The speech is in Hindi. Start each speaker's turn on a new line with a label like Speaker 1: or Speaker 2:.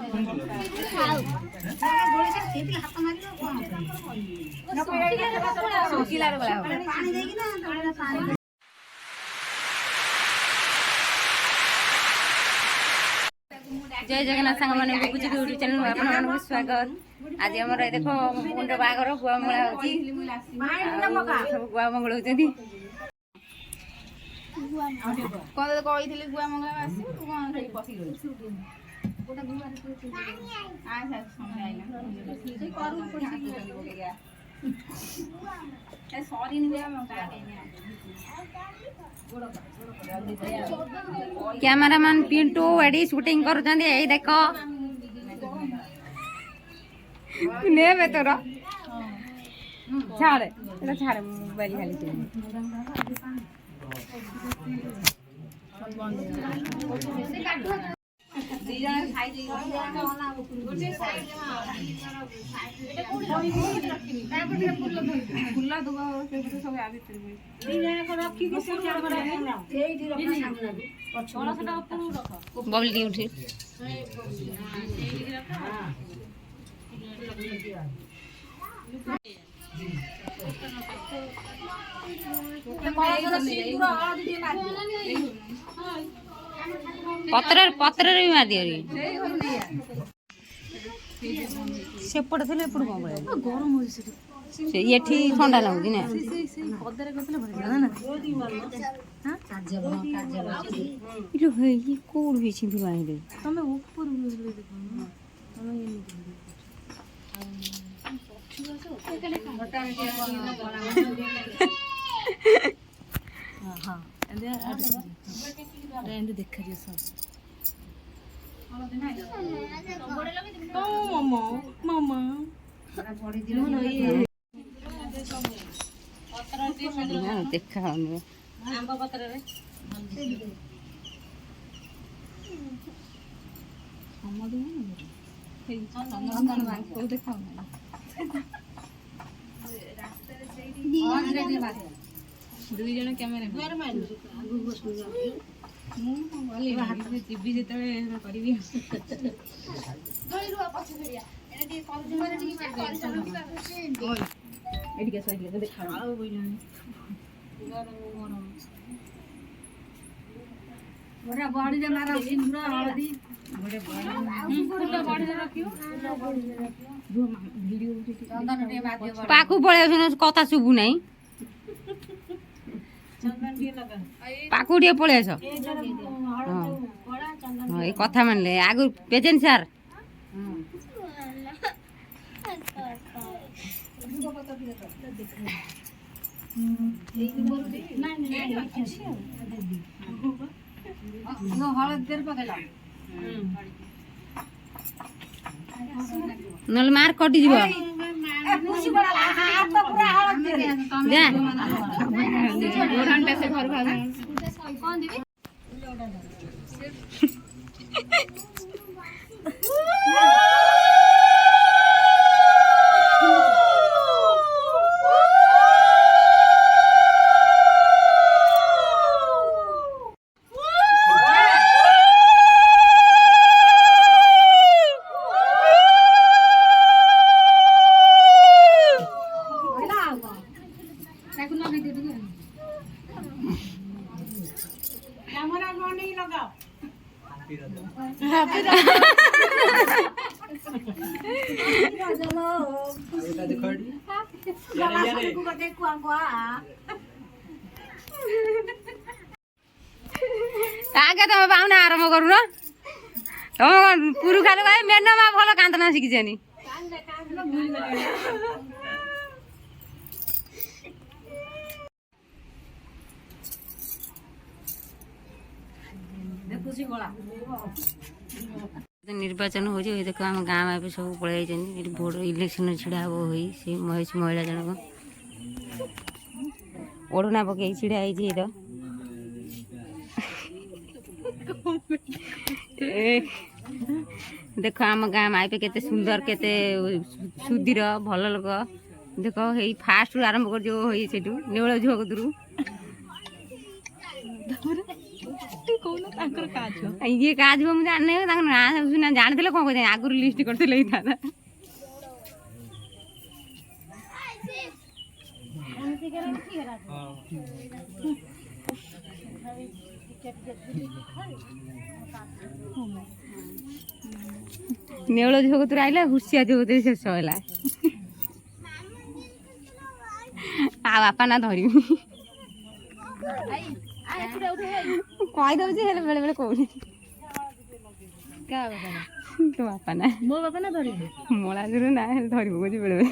Speaker 1: जय जगन्नाथ सांग मैंने बुझी यूट्यूब चैनल में आप स्वागत। आज आम देख मुंड बागर गुआ मेला हो गुआ मंगल होती कौन कही गुआ मंगल कैमरामैन पिंटू एडी शूटिंग कर देख ने बे तोर छाड़े छाड़े मोबाइल खाली बबली उठी पत्र पत्र भी मार दियो सेपट थे एपट कौन गरम हो ये ठंडा लगुच ना कौन भी तुम ऊपर देखा सब मामा देखा आंब पत्र देखा दुई जन कैमेरा जीवी जो करी पाकू पड़े कथा शुभु ना पाकू टे पड़े कथा मानले आगु पेजेंट सार नल मार कटि जीव आगे तुम पाउना आरम्भ करू न तुम पुरुखा भाई मेनमा भल कांदना शिखिछनी निर्वाचन हो देख आम गाँव में सब पलि भोट इलेक्शन छिड़ा हम हो महेश महिला जनक ओढ़ना पकई छिड़ा है तो देख आम गाँव आईपे केते सुंदर केते सुधीर भल लोक देख ये फास्ट आरंभ कर जो नेवल झुआ कदरू ଇଏ କାହା ଯିବ ମୁଁ ଜାଣିନି ତାଙ୍କ ନାଁ ସବୁ ସିନା ଜାଣିଥିଲେ କ'ଣ କହିଥାନ୍ତି ଆଗରୁ ଲିଷ୍ଟ କରିଥିଲେ ହେଇଥାନ୍ତା। ନେଉଳ ଝିଅ କତୁରୁ ଆଇଲା ହୁସିଆ ଝିଅ କତୁରୁ ଶେଷ ହେଲା। ଆଉ ବାପା ନା ଧରିବି କହିଦଉଛି ହେଲେ ବେଳେ ବେଳେ କହୁନି। ତୋ ବାପା ନା ମୋ ବାପା ନା ଧରିବି ମଳା ଦୂର ନା ହେଲେ ଧରିବ କହୁଛି ବେଳେ ବେଳେ।